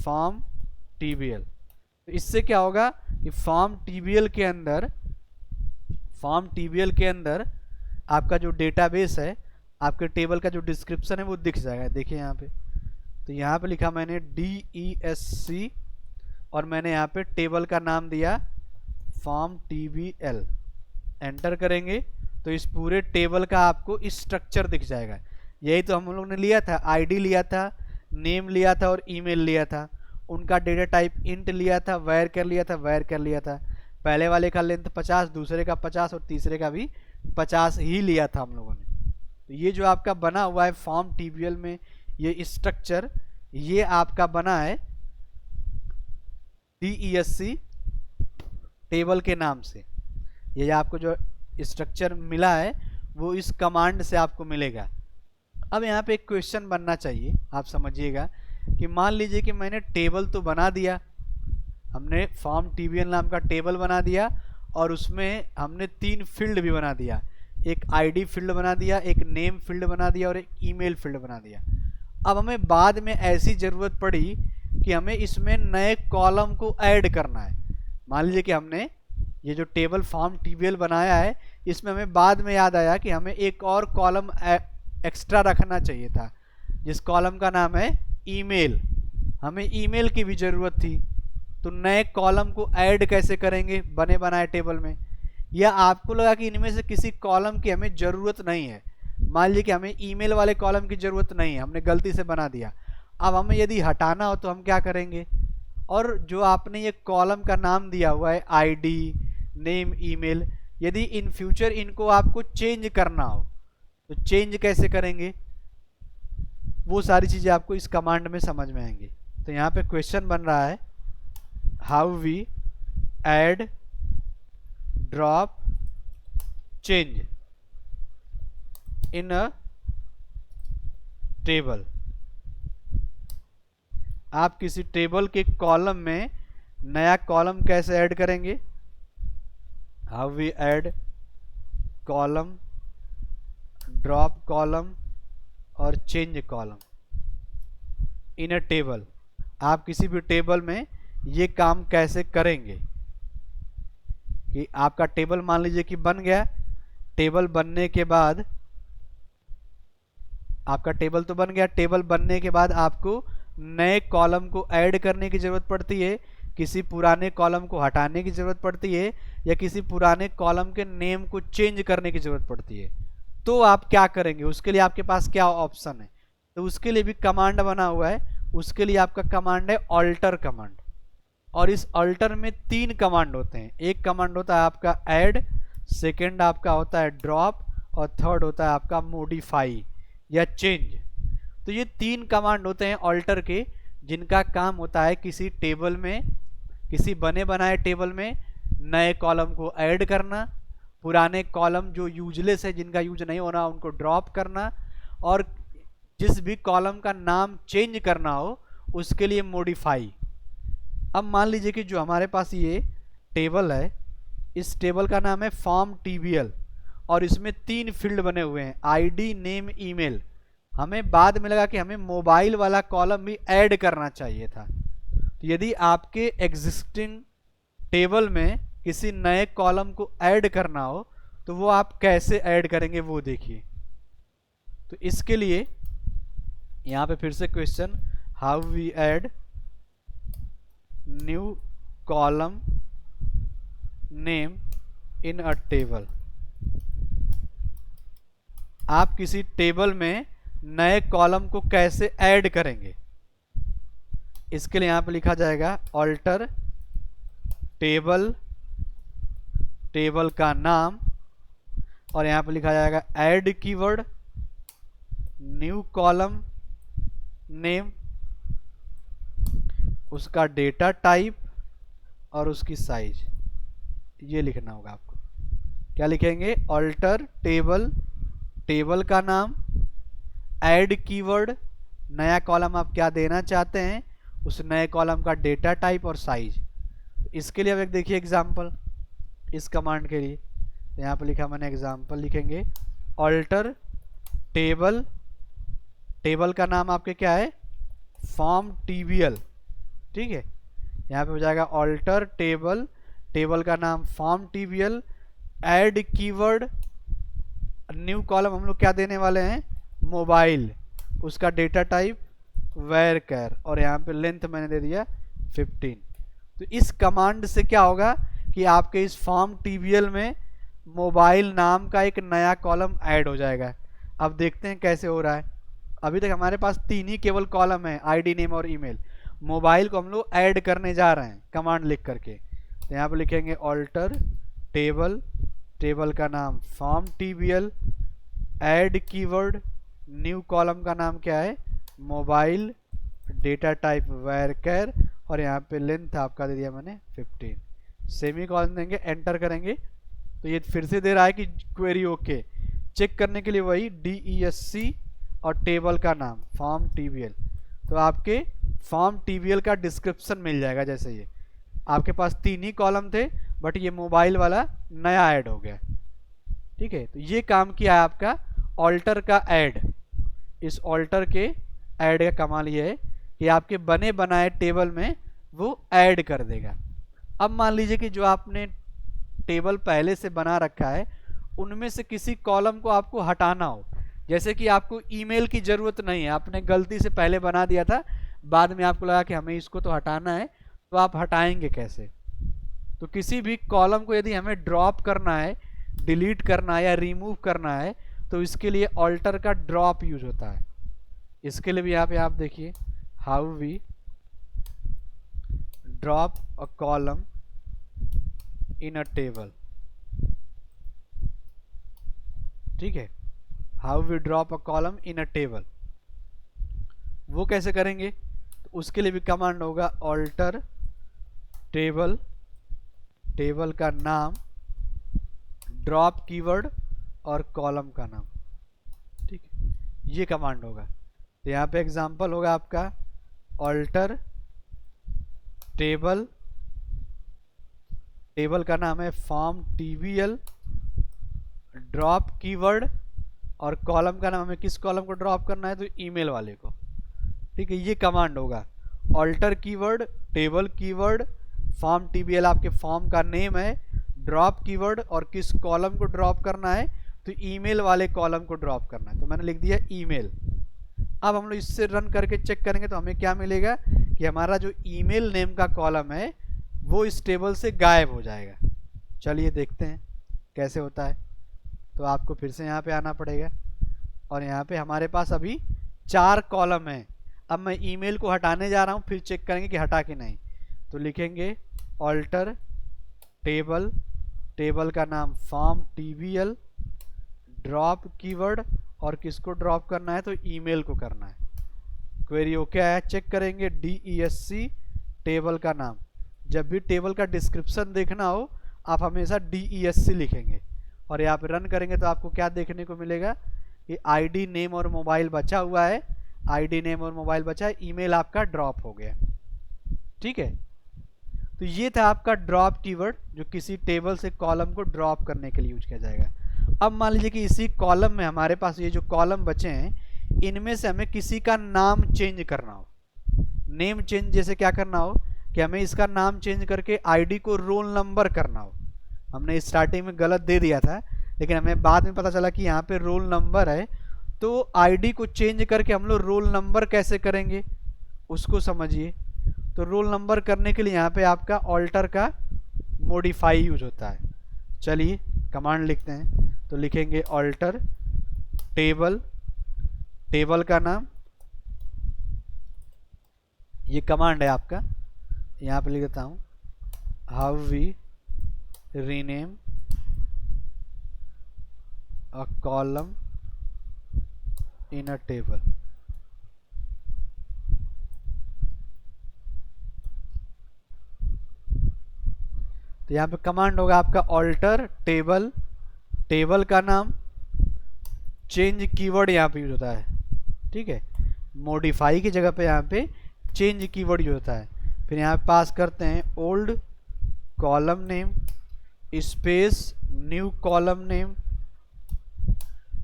फॉर्म TBL। तो इससे क्या होगा कि फॉर्म TBL के अंदर आपका जो डेटाबेस है, आपके टेबल का जो डिस्क्रिप्शन है वो दिख जाएगा। देखिए यहाँ पे, तो यहाँ पे लिखा मैंने DESC और मैंने यहाँ पे टेबल का नाम दिया फॉर्म TBL। एंटर करेंगे तो इस पूरे टेबल का आपको स्ट्रक्चर दिख जाएगा। यही तो हम लोग ने लिया था, आईडी लिया था, नेम लिया था और ईमेल लिया था, उनका डेटा टाइप इंट लिया था, varchar लिया था। पहले वाले का लेंथ 50, दूसरे का 50 और तीसरे का भी 50 ही लिया था हम लोगों ने। तो ये जो आपका बना हुआ है फॉर्म TBL में ये स्ट्रक्चर, ये आपका बना है DESC टेबल के नाम से। ये आपको जो स्ट्रक्चर मिला है वो इस कमांड से आपको मिलेगा। अब यहाँ पे एक क्वेश्चन बनना चाहिए, आप समझिएगा कि मान लीजिए कि मैंने टेबल तो बना दिया, हमने फॉर्म TBL नाम का टेबल बना दिया और उसमें हमने 3 फील्ड भी बना दिया, एक आईडी फील्ड बना दिया, एक नेम फील्ड बना दिया और एक ईमेल फील्ड बना दिया। अब हमें बाद में ऐसी ज़रूरत पड़ी कि हमें इसमें नए कॉलम को ऐड करना है। मान लीजिए कि हमने ये जो टेबल फॉर्म TBL बनाया है, इसमें हमें बाद में याद आया कि हमें एक और कॉलम एक्स्ट्रा रखना चाहिए था, जिस कॉलम का नाम है ईमेल। हमें ईमेल की भी ज़रूरत थी, तो नए कॉलम को ऐड कैसे करेंगे बने बनाए टेबल में। या आपको लगा कि इनमें से किसी कॉलम की हमें ज़रूरत नहीं है, मान लीजिए कि हमें ईमेल वाले कॉलम की ज़रूरत नहीं है, हमने गलती से बना दिया। अब हमें यदि हटाना हो तो हम क्या करेंगे, और जो आपने ये कॉलम का नाम दिया हुआ है आईडी, नेम, ईमेल, यदि इन फ्यूचर इनको आपको चेंज करना हो तो चेंज कैसे करेंगे, वो सारी चीज़ें आपको इस कमांड में समझ में आएंगी। तो यहाँ पे क्वेश्चन बन रहा है how we add, drop, change in a table. आप किसी टेबल के कॉलम में नया कॉलम कैसे ऐड करेंगे, how we add column, drop column और change column in a table. आप किसी भी टेबल में ये काम कैसे करेंगे कि आपका टेबल मान लीजिए कि बन गया, टेबल बनने के बाद आपका टेबल तो बन गया, टेबल बनने के बाद आपको नए कॉलम को ऐड करने की ज़रूरत पड़ती है किसी पुराने कॉलम को हटाने की ज़रूरत पड़ती है या किसी पुराने कॉलम के नेम को चेंज करने की ज़रूरत पड़ती है, तो आप क्या करेंगे, उसके लिए आपके पास क्या ऑप्शन है। तो उसके लिए भी कमांड बना हुआ है। उसके लिए आपका कमांड है ऑल्टर कमांड, और इस ऑल्टर में 3 कमांड होते हैं। एक कमांड होता है आपका ऐड, सेकेंड आपका होता है ड्रॉप, और थर्ड होता है आपका मॉडिफाई या चेंज। तो ये 3 कमांड होते हैं ऑल्टर के, जिनका काम होता है किसी टेबल में, किसी बने बनाए टेबल में नए कॉलम को ऐड करना, पुराने कॉलम जो यूजलेस है, जिनका यूज नहीं होना, उनको ड्रॉप करना, और जिस भी कॉलम का नाम चेंज करना हो उसके लिए मॉडिफाई। अब मान लीजिए कि जो हमारे पास ये टेबल है, इस टेबल का नाम है फॉर्म टीबीएल, और इसमें 3 फील्ड बने हुए हैं, आईडी, नेम, ईमेल। हमें बाद में लगा कि हमें मोबाइल वाला कॉलम भी ऐड करना चाहिए था। तो यदि आपके एग्जिस्टिंग टेबल में किसी नए कॉलम को ऐड करना हो तो वो आप कैसे ऐड करेंगे वो देखिए। तो इसके लिए यहाँ पे फिर से question, how we add new column name in a table. आप किसी टेबल में नए कॉलम को कैसे ऐड करेंगे, इसके लिए यहां पे लिखा जाएगा ऑल्टर टेबल, टेबल का नाम, और यहां पे लिखा जाएगा add keyword, new column name, उसका डेटा टाइप और उसकी साइज। ये लिखना होगा आपको। क्या लिखेंगे, ऑल्टर टेबल, टेबल का नाम, ऐड कीवर्ड, नया कॉलम आप क्या देना चाहते हैं, उस नए कॉलम का डेटा टाइप और साइज। इसके लिए अब एक देखिए एग्जांपल इस कमांड के लिए। तो यहाँ पर लिखा मैंने एग्जांपल, लिखेंगे ऑल्टर टेबल, टेबल का नाम आपके क्या है, फॉर्म टीबीएल, ठीक है। यहाँ पे हो जाएगा ऑल्टर टेबल, टेबल का नाम form TBL, add keyword, new column हम लोग क्या देने वाले हैं, मोबाइल, उसका डेटा टाइप वेर कैर, और यहाँ पे लेंथ मैंने दे दिया 15। तो इस कमांड से क्या होगा कि आपके इस फॉर्म टीबीएल में मोबाइल नाम का एक नया कॉलम ऐड हो जाएगा। अब देखते हैं कैसे हो रहा है। अभी तक हमारे पास 3 ही केवल कॉलम है, आईडी, नेम और ईमेल। मोबाइल को हम लोग ऐड करने जा रहे हैं कमांड लिख करके। तो यहाँ पे लिखेंगे ऑल्टर टेबल, टेबल का नाम form TBL, add keyword, new column का नाम क्या है, mobile, data type varchar, और यहाँ पे लेंथ आपका दे दिया मैंने 15। सेमी कॉलन देंगे, एंटर करेंगे तो ये फिर से दे रहा है कि क्वेरी ओके। चेक करने के लिए वही DESC और टेबल का नाम फॉर्म टीबीएल। तो आपके फॉर्म टीबीएल का डिस्क्रिप्शन मिल जाएगा। जैसे ये आपके पास 3 ही कॉलम थे, बट ये मोबाइल वाला नया ऐड हो गया, ठीक है। तो ये काम किया है आपका ऑल्टर का ऐड। इस ऑल्टर के ऐड का कमाल ये है कि आपके बने बनाए टेबल में वो ऐड कर देगा। अब मान लीजिए कि जो आपने टेबल पहले से बना रखा है उनमें से किसी कॉलम को आपको हटाना हो, जैसे कि आपको ईमेल की ज़रूरत नहीं है, आपने गलती से पहले बना दिया था, बाद में आपको लगा कि हमें इसको तो हटाना है, तो आप हटाएंगे कैसे। तो किसी भी कॉलम को यदि हमें ड्रॉप करना है, डिलीट करना है या रिमूव करना है, तो इसके लिए ऑल्टर का ड्रॉप यूज होता है। इसके लिए भी यहाँ पे आप देखिए, how we drop a column in a table, ठीक है। How we drop a column in a table, वो कैसे करेंगे, तो उसके लिए भी कमांड होगा ऑल्टर टेबल, टेबल का नाम, ड्रॉप कीवर्ड और कॉलम का नाम, ठीक है। ये कमांड होगा। तो यहाँ पे एग्जांपल होगा आपका ऑल्टर टेबल, टेबल का नाम है फॉर्म टीबीएल, ड्रॉप कीवर्ड, और कॉलम का नाम हमें किस कॉलम को ड्रॉप करना है, तो ईमेल वाले को, ठीक है। ये कमांड होगा alter keyword, table keyword, form TBL आपके फॉर्म का नेम है, ड्रॉप कीवर्ड और किस कॉलम को ड्रॉप करना है, तो ईमेल वाले कॉलम को ड्रॉप करना है। तो मैंने लिख दिया ईमेल। अब हम लोग इससे रन करके चेक करेंगे तो हमें क्या मिलेगा कि हमारा जो ईमेल नेम का कॉलम है वो इस टेबल से गायब हो जाएगा। चलिए देखते हैं कैसे होता है। तो आपको फिर से यहाँ पे आना पड़ेगा और यहाँ पे हमारे पास अभी 4 कॉलम हैं। अब मैं ईमेल को हटाने जा रहा हूँ, फिर चेक करेंगे कि हटा कि नहीं। तो लिखेंगे ऑल्टर टेबल, टेबल का नाम फॉर्म TBL, ड्रॉप कीवर्ड, और किसको ड्रॉप करना है तो ईमेल को करना है। क्वेरी ओके आया, चेक करेंगे DESC टेबल का नाम। जब भी टेबल का डिस्क्रिप्शन देखना हो आप हमेशा DESC लिखेंगे और यहाँ पे रन करेंगे तो आपको क्या देखने को मिलेगा कि ID नेम और मोबाइल बचा हुआ है, ID नेम और मोबाइल बचा है, ईमेल आपका ड्रॉप हो गया। ठीक है, तो ये था आपका ड्रॉप कीवर्ड जो किसी टेबल से कॉलम को ड्रॉप करने के लिए यूज किया जाएगा। अब मान लीजिए कि इसी कॉलम में हमारे पास ये जो कॉलम बचे हैं इनमें से हमें किसी का नाम चेंज करना हो। नेम चेंज जैसे क्या करना हो कि हमें इसका नाम चेंज करके ID को रोल नंबर करना हो। हमने स्टार्टिंग में गलत दे दिया था लेकिन हमें बाद में पता चला कि यहाँ पे रोल नंबर है, तो ID को चेंज करके हम लोग रोल नंबर कैसे करेंगे उसको समझिए। तो रोल नंबर करने के लिए यहाँ पे आपका ऑल्टर का मॉडिफाई यूज होता है। चलिए कमांड लिखते हैं, तो लिखेंगे ऑल्टर टेबल, टेबल का नाम, ये कमांड है आपका, यहाँ पे लिख देता हूँ how we rename a column in a table. तो यहाँ पे कमांड होगा आपका ऑल्टर टेबल, टेबल का नाम, चेंज कीवर्ड यहाँ पे यूज होता है। ठीक है, मॉडिफाई की जगह पे यहाँ पे चेंज कीवर्ड यूज होता है। फिर यहाँ पे पास करते हैं old column name space new column name,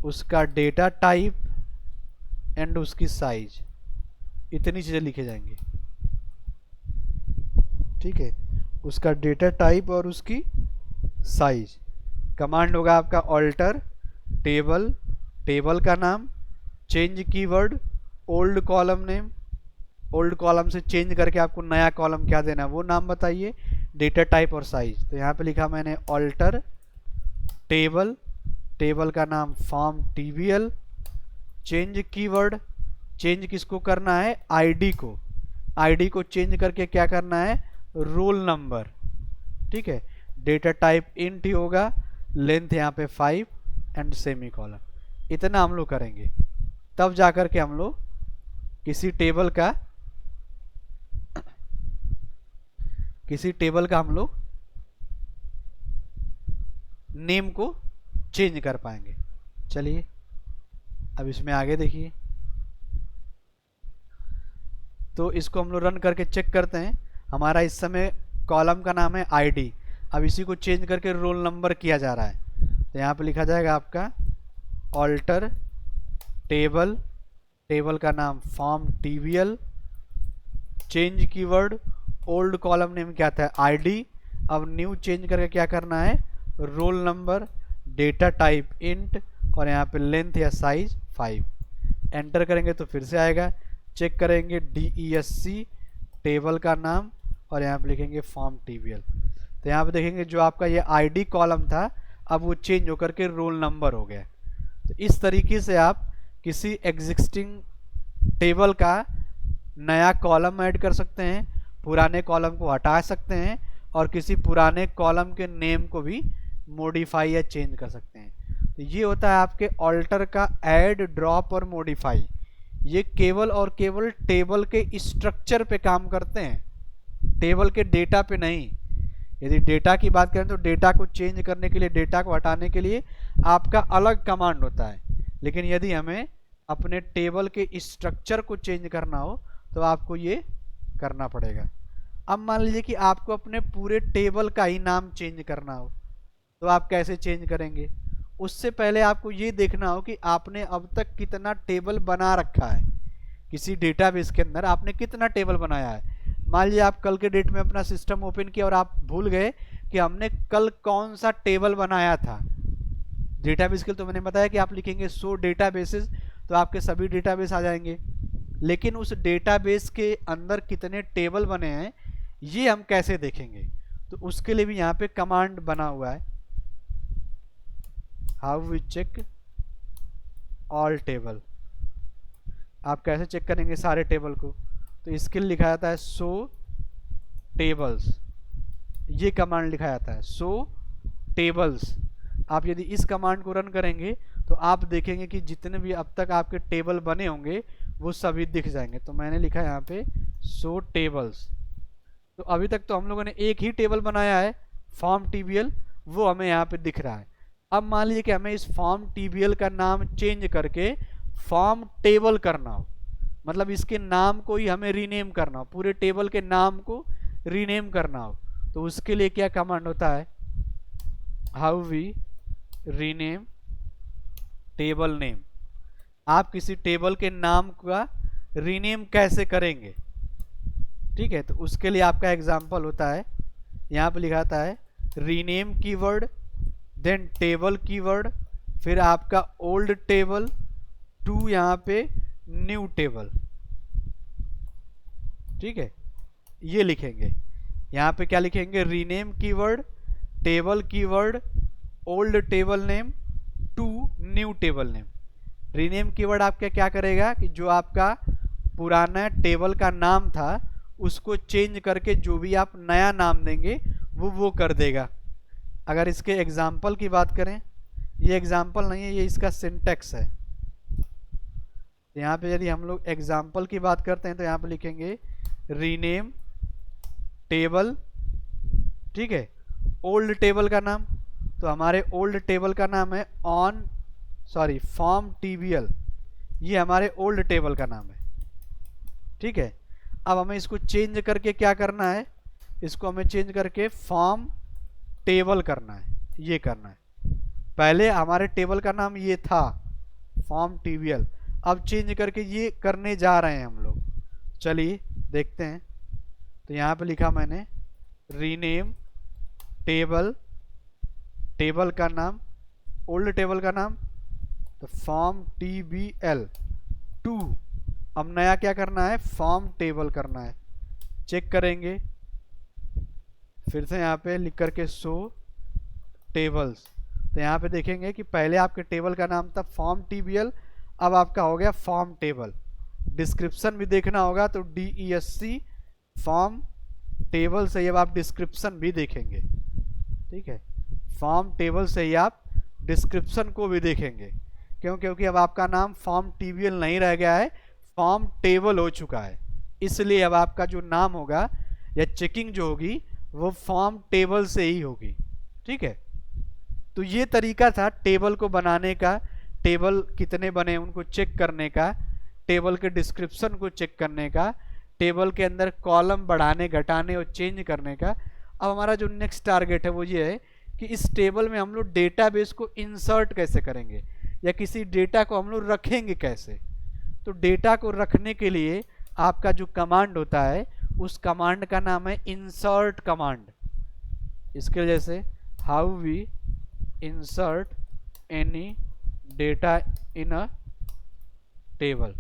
उसका डेटा टाइप एंड उसकी साइज, इतनी चीज़ें लिखे जाएंगी। ठीक है, उसका डेटा टाइप और उसकी साइज। कमांड होगा आपका ऑल्टर टेबल, टेबल का नाम, change keyword, old column name, old column से चेंज करके आपको नया कॉलम क्या देना है वो नाम बताइए, डेटा टाइप और साइज। तो यहाँ पे लिखा मैंने ऑल्टर टेबल, टेबल का नाम form TBL, change keyword, change किसको करना है ID को, ID को चेंज करके क्या करना है रोल नंबर। ठीक है, डेटा टाइप इंट ही होगा, लेंथ यहाँ पे 5 एंड सेमी कॉलम। इतना हम लोग करेंगे तब जाकर के हम लोग किसी टेबल का हम लोग नेम को चेंज कर पाएंगे। चलिए अब इसमें आगे देखिए, तो इसको हम लोग रन करके चेक करते हैं। हमारा इस समय कॉलम का नाम है ID, अब इसी को चेंज करके रोल नंबर किया जा रहा है। तो यहाँ पे लिखा जाएगा आपका ऑल्टर टेबल, टेबल का नाम form TBL, change keyword, old column name क्या था ID, अब न्यू चेंज करके क्या करना है roll number, data type int और यहाँ पे लेंथ या साइज 5। एंटर करेंगे तो फिर से आएगा, चेक करेंगे DESC टेबल का नाम और यहाँ पे लिखेंगे फॉर्म TBL। तो यहाँ पे देखेंगे जो आपका ये ID कॉलम था अब वो चेंज होकर के रोल नंबर हो गया। तो इस तरीके से आप किसी एग्जिस्टिंग टेबल का नया कॉलम ऐड कर सकते हैं, पुराने कॉलम को हटा सकते हैं और किसी पुराने कॉलम के नेम को भी मॉडिफाई या चेंज कर सकते हैं। तो ये होता है आपके ऑल्टर का ऐड, ड्रॉप और मॉडिफाई। ये केवल और केवल टेबल के स्ट्रक्चर पे काम करते हैं, टेबल के डेटा पे नहीं। यदि डेटा की बात करें तो डेटा को चेंज करने के लिए, डेटा को हटाने के लिए आपका अलग कमांड होता है, लेकिन यदि हमें अपने टेबल के स्ट्रक्चर को चेंज करना हो तो आपको ये करना पड़ेगा। अब मान लीजिए कि आपको अपने पूरे टेबल का ही नाम चेंज करना हो तो आप कैसे चेंज करेंगे। उससे पहले आपको ये देखना हो कि आपने अब तक कितना टेबल बना रखा है, किसी डेटाबेस के अंदर आपने कितना टेबल बनाया है। मान लीजिए आप कल के डेट में अपना सिस्टम ओपन किया और आप भूल गए कि हमने कल कौन सा टेबल बनाया था। डेटाबेस के लिए तो मैंने बताया कि आप लिखेंगे शो डेटाबेसेस तो आपके सभी डेटाबेस आ जाएंगे, लेकिन उस डेटाबेस के अंदर कितने टेबल बने हैं ये हम कैसे देखेंगे? तो उसके लिए भी यहाँ पे कमांड बना हुआ है, how we check all table. आप कैसे चेक करेंगे सारे टेबल को? तो इसके लिए लिखा जाता है शो टेबल्स, ये कमांड लिखा जाता है शो टेबल्स। आप यदि इस कमांड को रन करेंगे तो आप देखेंगे कि जितने भी अब तक आपके टेबल बने होंगे वो सभी दिख जाएंगे। तो मैंने लिखा है यहाँ पे शो टेबल्स। तो अभी तक तो हम लोगों ने एक ही टेबल बनाया है फॉर्म टीबीएल, वो हमें यहाँ पे दिख रहा है। अब मान लीजिए कि हमें इस फॉर्म टीबीएल का नाम चेंज करके फॉर्म टेबल करना हो, मतलब इसके नाम को ही हमें रीनेम करना हो, पूरे टेबल के नाम को रीनेम करना हो, तो उसके लिए क्या कमांड होता है? How we rename table name. आप किसी टेबल के नाम का रीनेम कैसे करेंगे? ठीक है, तो उसके लिए आपका एग्जाम्पल होता है, यहाँ पे लिखा था है rename keyword, then table keyword, फिर आपका ओल्ड टेबल टू यहाँ पे न्यू टेबल। ठीक है, ये लिखेंगे। यहाँ पे क्या लिखेंगे? Rename keyword, table keyword, old table name to new table name. Rename keyword आपका क्या करेगा कि जो आपका पुराना टेबल का नाम था उसको चेंज करके जो भी आप नया नाम देंगे वो कर देगा। अगर इसके एग्जाम्पल की बात करें, ये एग्जाम्पल नहीं है, ये इसका सिंटेक्स है। यहाँ पे यदि हम लोग एग्जाम्पल की बात करते हैं तो यहाँ पे लिखेंगे रीनेम टेबल। ठीक है, ओल्ड टेबल का नाम, तो हमारे ओल्ड टेबल का नाम है फॉर्म टीबीएल, ये हमारे ओल्ड टेबल का नाम है। ठीक है, अब हमें इसको चेंज करके क्या करना है? इसको हमें चेंज करके फॉर्म टेबल करना है, ये करना है। पहले हमारे टेबल का नाम ये था फॉर्म टीबीएल, अब चेंज करके ये करने जा रहे हैं हम लोग। चलिए देखते हैं। तो यहाँ पे लिखा मैंने रीनेम टेबल, टेबल का नाम, ओल्ड टेबल का नाम, तो फॉर्म टीबीएल टू। अब नया क्या करना है? फॉर्म टेबल करना है। चेक करेंगे फिर से यहाँ पे लिख करके शो टेबल्स, तो यहाँ पे देखेंगे कि पहले आपके टेबल का नाम था फॉर्म टीबीएल, अब आपका हो गया फॉर्म टेबल। डिस्क्रिप्शन भी देखना होगा तो DESC फॉर्म टेबल से ही अब आप डिस्क्रिप्शन भी देखेंगे। ठीक है, फॉर्म टेबल से ही आप डिस्क्रिप्शन को भी देखेंगे। क्यों? क्योंकि अब आपका नाम फॉर्म टीबीएल नहीं रह गया है, फॉर्म टेबल हो चुका है, इसलिए अब आपका जो नाम होगा या चेकिंग जो होगी वो फॉर्म टेबल से ही होगी। ठीक है, तो ये तरीका था टेबल को बनाने का, टेबल कितने बने उनको चेक करने का, टेबल के डिस्क्रिप्शन को चेक करने का, टेबल के अंदर कॉलम बढ़ाने घटाने और चेंज करने का। अब हमारा जो नेक्स्ट टारगेट है वो ये है कि इस टेबल में हम लोग डेटाबेस को इंसर्ट कैसे करेंगे या किसी डेटा को हम लोग रखेंगे कैसे। तो डेटा को रखने के लिए आपका जो कमांड होता है उस कमांड का नाम है इंसर्ट कमांड। इसके जैसे how we insert any data in a table,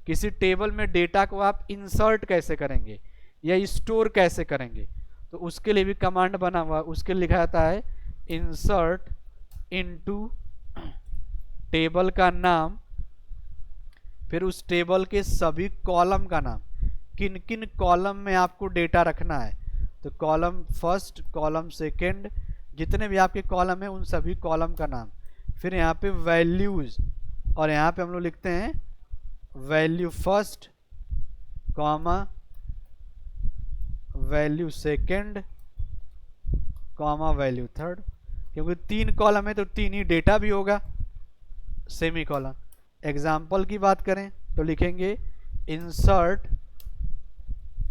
किसी टेबल में डेटा को आप इंसर्ट कैसे करेंगे या स्टोर कैसे करेंगे, तो उसके लिए भी कमांड बना हुआ, उसके लिखा जाता है इंसर्ट इनटू टेबल का नाम, फिर उस टेबल के सभी कॉलम का नाम, किन किन कॉलम में आपको डेटा रखना है। तो कॉलम फर्स्ट, कॉलम सेकंड, जितने भी आपके कॉलम है उन सभी कॉलम का नाम, फिर यहाँ पे वैल्यूज, और यहाँ पे हम लोग लिखते हैं value first comma value second comma value third, क्योंकि 3 कॉलम है तो 3 ही डेटा भी होगा, सेमी कॉलम। एग्जाम्पल की बात करें तो लिखेंगे इंसर्ट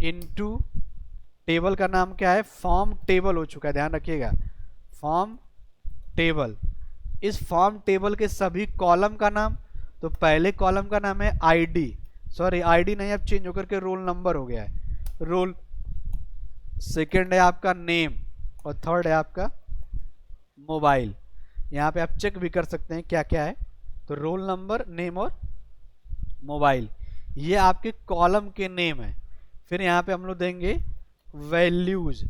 इनटू, टेबल का नाम क्या है? फॉर्म टेबल हो चुका है, ध्यान रखिएगा, फॉर्म टेबल। इस फॉर्म टेबल के सभी कॉलम का नाम, तो पहले कॉलम का नाम है आईडी, सॉरी आईडी नहीं, अब चेंज होकर के रोल नंबर हो गया है, रोल। सेकंड है आपका नेम, और थर्ड है आपका मोबाइल। यहाँ पे आप चेक भी कर सकते हैं क्या क्या है, तो रोल नंबर, नेम और मोबाइल, ये आपके कॉलम के नेम है। फिर यहाँ पे हम लोग देंगे वैल्यूज,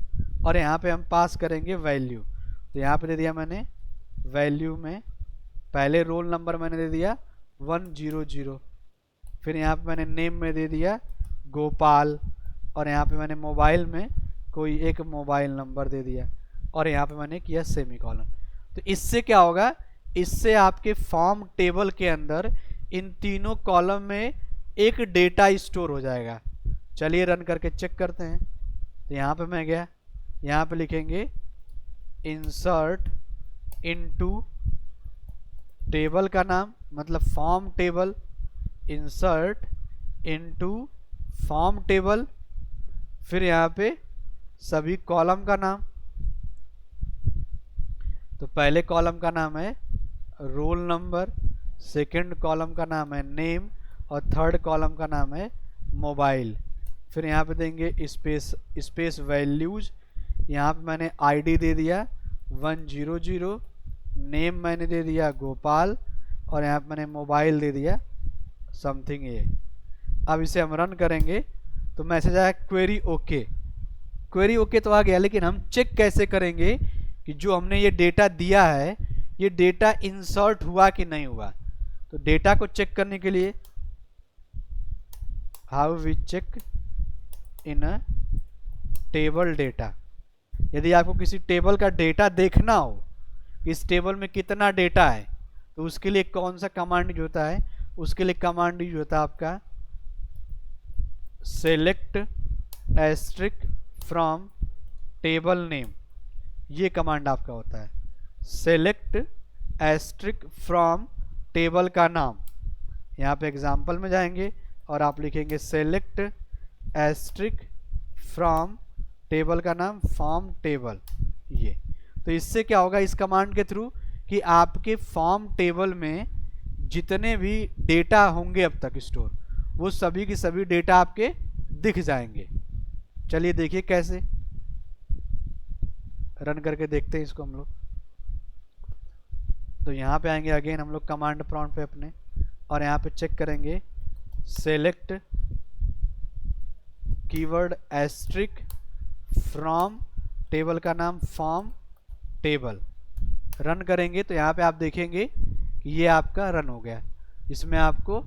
और यहाँ पे हम पास करेंगे वैल्यू। तो यहाँ पे दे दिया मैंने वैल्यू में पहले रोल नंबर मैंने दे दिया 100, फिर यहाँ पे मैंने नेम में दे दिया गोपाल, और यहाँ पे मैंने मोबाइल में कोई एक मोबाइल नंबर दे दिया, और यहाँ पे मैंने किया सेमीकोलन। तो इससे क्या होगा, इससे आपके फॉर्म टेबल के अंदर इन तीनों कॉलम में एक डेटा स्टोर हो जाएगा। चलिए रन करके चेक करते हैं। तो यहाँ पे मैं गया, यहाँ पे लिखेंगे इंसर्ट इनटू टेबल का नाम, मतलब form table, insert into form table, फिर यहाँ पे सभी कॉलम का नाम। तो पहले कॉलम का नाम है रोल नंबर, सेकंड कॉलम का नाम है नेम, और थर्ड कॉलम का नाम है मोबाइल। फिर यहाँ पे देंगे स्पेस वैल्यूज, यहाँ पे मैंने आईडी दे दिया 100, नेम मैंने दे दिया गोपाल, और यहाँ पे मैंने मोबाइल दे दिया समथिंग ये। अब इसे हम रन करेंगे तो मैसेज आया क्वेरी ओके। क्वेरी ओके तो आ गया, लेकिन हम चेक कैसे करेंगे कि जो हमने ये डेटा दिया है ये डेटा इंसर्ट हुआ कि नहीं हुआ। तो डेटा को चेक करने के लिए how we check in a table data. यदि आपको किसी टेबल का डेटा देखना हो, इस टेबल में कितना डेटा है, तो उसके लिए कौन सा कमांड यूज होता है, उसके लिए कमांड यूज होता है आपका select asterisk from table name. ये कमांड आपका होता है सेलेक्ट एस्ट्रिक फ्रॉम टेबल का नाम। यहाँ पे एग्जाम्पल में जाएंगे और आप लिखेंगे सेलेक्ट एस्ट्रिक फ्रॉम टेबल का नाम फॉर्म टेबल। ये तो इससे क्या होगा इस कमांड के थ्रू कि आपके फॉर्म टेबल में जितने भी डेटा होंगे अब तक स्टोर, वो सभी के सभी डेटा आपके दिख जाएंगे। चलिए देखिए कैसे, रन करके देखते हैं इसको हम लोग। तो यहाँ पे आएंगे अगेन हम लोग कमांड प्रॉम्प्ट पे अपने, और यहाँ पे चेक करेंगे select keyword asterisk from table का नाम फॉर्म टेबल। रन करेंगे तो यहाँ पे आप देखेंगे कि ये आपका रन हो गया। इसमें आपको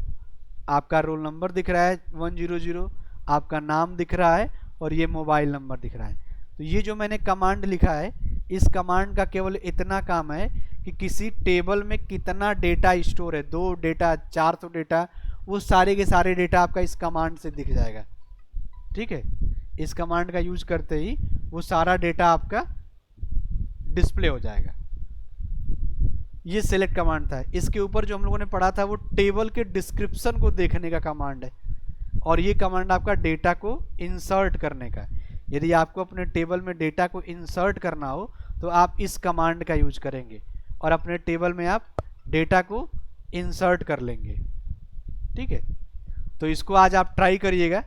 आपका रोल नंबर दिख रहा है 100, आपका नाम दिख रहा है, और ये मोबाइल नंबर दिख रहा है। तो ये जो मैंने कमांड लिखा है, इस कमांड का केवल इतना काम है कि किसी टेबल में कितना डेटा स्टोर है, 2 डेटा 400 डेटा, वो सारे के सारे डेटा आपका इस कमांड से दिख जाएगा। ठीक है, इस कमांड का यूज करते ही वो सारा डेटा आपका डिस्प्ले हो जाएगा। ये सेलेक्ट कमांड था। इसके ऊपर जो हम लोगों ने पढ़ा था वो टेबल के डिस्क्रिप्शन को देखने का कमांड है, और ये कमांड आपका डेटा को इंसर्ट करने का। यदि आपको अपने टेबल में डेटा को इंसर्ट करना हो तो आप इस कमांड का यूज करेंगे, और अपने टेबल में आप डेटा को इंसर्ट कर लेंगे। ठीक है, तो इसको आज आप ट्राई करिएगा।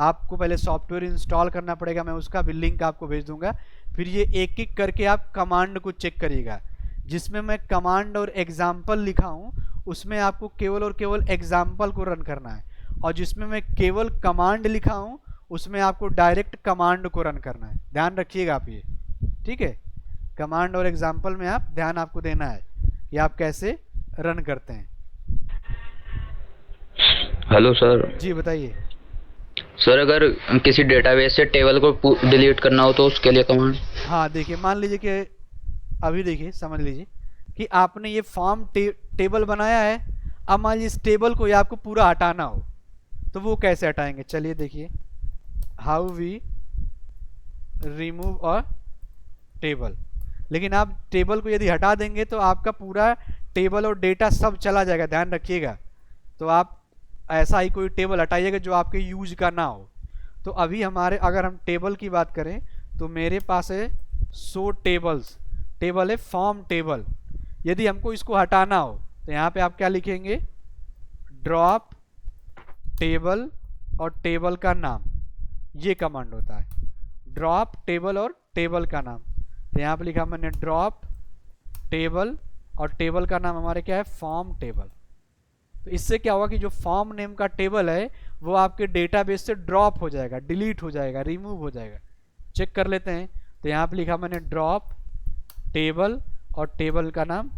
आपको पहले सॉफ्टवेयर इंस्टॉल करना पड़ेगा, मैं उसका भी लिंक आपको भेज दूंगा। फिर ये एक एक करके आप कमांड को चेक करिएगा। जिसमें मैं कमांड और एग्जाम्पल लिखा हूँ उसमें आपको केवल और केवल एग्जाम्पल को रन करना है, और जिसमें मैं केवल कमांड लिखा हूँ उसमें आपको डायरेक्ट कमांड को रन करना है। ध्यान रखिएगा आप ये। ठीक है, कमांड और एग्जाम्पल में आप ध्यान आपको देना है कि आप कैसे रन करते हैं। Hello sir. जी बताइए। सर अगर किसी डेटाबेस से टेबल को डिलीट करना हो तो उसके लिए कमांड? हाँ देखिए, मान लीजिए कि अभी देखिए समझ लीजिए कि आपने ये फॉर्म टेबल बनाया है। अब मान लीजिए इस टेबल को ये आपको पूरा हटाना हो तो वो कैसे हटाएंगे। चलिए देखिए, how we remove a table. लेकिन आप टेबल को यदि हटा देंगे तो आपका पूरा टेबल और डेटा सब चला जाएगा, ध्यान रखिएगा। तो आप ऐसा ही कोई टेबल हटाइएगा जो आपके यूज का ना हो। तो अभी हमारे अगर हम टेबल की बात करें तो मेरे पास है शो टेबल्स, टेबल है फॉर्म टेबल। यदि हमको इसको हटाना हो तो यहाँ पे आप क्या लिखेंगे, ड्रॉप टेबल और टेबल का नाम। ये कमांड होता है ड्रॉप टेबल और टेबल का नाम। तो यहाँ पे लिखा मैंने ड्रॉप टेबल और टेबल का नाम हमारे क्या है, फॉर्म टेबल। तो इससे क्या होगा कि जो फॉर्म नेम का टेबल है वो आपके डेटाबेस से ड्रॉप हो जाएगा, डिलीट हो जाएगा, रिमूव हो जाएगा। चेक कर लेते हैं। तो यहाँ पे लिखा मैंने ड्रॉप टेबल और टेबल का नाम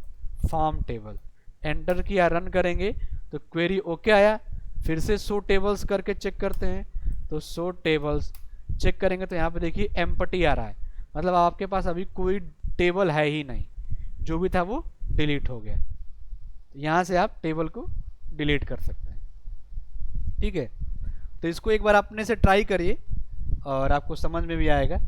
फॉर्म टेबल। एंटर किया, रन करेंगे तो क्वेरी ओके आया। फिर से शो टेबल्स करके चेक करते हैं, तो शो टेबल्स चेक करेंगे तो यहाँ पे देखिए एम्प्टी आ रहा है, मतलब आपके पास अभी कोई टेबल है ही नहीं, जो भी था वो डिलीट हो गया। तो यहाँ से आप टेबल को डिलीट कर सकते हैं। ठीक है, तो इसको एक बार अपने से ट्राई करिए और आपको समझ में भी आएगा।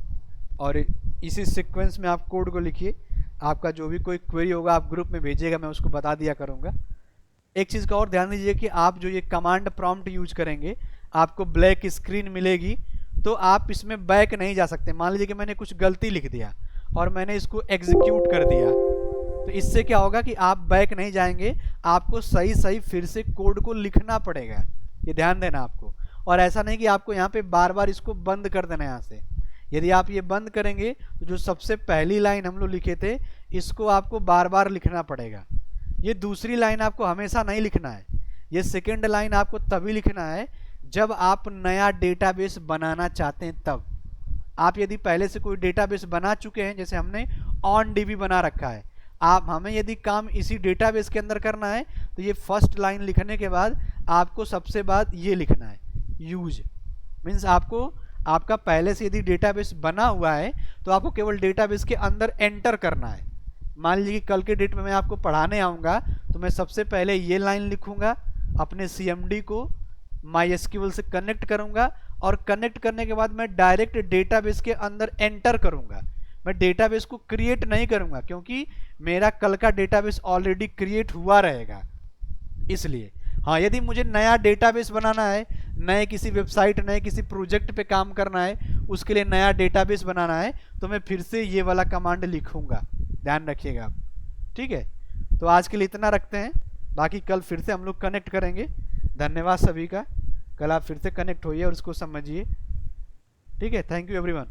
और इसी सीक्वेंस में आप कोड को लिखिए। आपका जो भी कोई क्वेरी होगा आप ग्रुप में भेजिएगा, मैं उसको बता दिया करूँगा। एक चीज़ का और ध्यान दीजिए कि आप जो ये कमांड प्रॉम्प्ट यूज करेंगे आपको ब्लैक स्क्रीन मिलेगी, तो आप इसमें बैक नहीं जा सकते। मान लीजिए कि मैंने कुछ गलती लिख दिया और मैंने इसको एग्जीक्यूट कर दिया, तो इससे क्या होगा कि आप बैक नहीं जाएंगे, आपको सही सही फिर से कोड को लिखना पड़ेगा। ये ध्यान देना आपको। और ऐसा नहीं कि आपको यहाँ पे बार बार इसको बंद कर देना। यहाँ से यदि आप ये बंद करेंगे तो जो सबसे पहली लाइन हम लोग लिखे थे इसको आपको बार बार लिखना पड़ेगा। ये दूसरी लाइन आपको हमेशा नहीं लिखना है, ये सेकेंड लाइन आपको तभी लिखना है जब आप नया डेटाबेस बनाना चाहते हैं तब। आप यदि पहले से कोई डेटाबेस बना चुके हैं, जैसे हमने OnDB बना रखा है, आप हमें यदि काम इसी डेटाबेस के अंदर करना है तो ये फर्स्ट लाइन लिखने के बाद आपको सबसे बाद ये लिखना है यूज। मीन्स आपको आपका पहले से यदि डेटाबेस बना हुआ है तो आपको केवल डेटाबेस के अंदर एंटर करना है। मान लीजिए कि कल के डेट में मैं आपको पढ़ाने आऊँगा तो मैं सबसे पहले ये लाइन लिखूँगा, अपने CMD को MySQL से कनेक्ट करूँगा और कनेक्ट करने के बाद मैं डायरेक्ट डेटाबेस के अंदर एंटर करूँगा। मैं डेटाबेस को क्रिएट नहीं करूँगा क्योंकि मेरा कल का डेटाबेस ऑलरेडी क्रिएट हुआ रहेगा, इसलिए। हाँ, यदि मुझे नया डेटाबेस बनाना है, नए किसी वेबसाइट, नए किसी प्रोजेक्ट पे काम करना है, उसके लिए नया डेटाबेस बनाना है, तो मैं फिर से ये वाला कमांड लिखूँगा। ध्यान रखिएगा आप। ठीक है, तो आज के लिए इतना रखते हैं, बाकी कल फिर से हम लोग कनेक्ट करेंगे। धन्यवाद सभी का। कल आप फिर से कनेक्ट होइए और उसको समझिए। ठीक है, थैंक यू एवरीवन।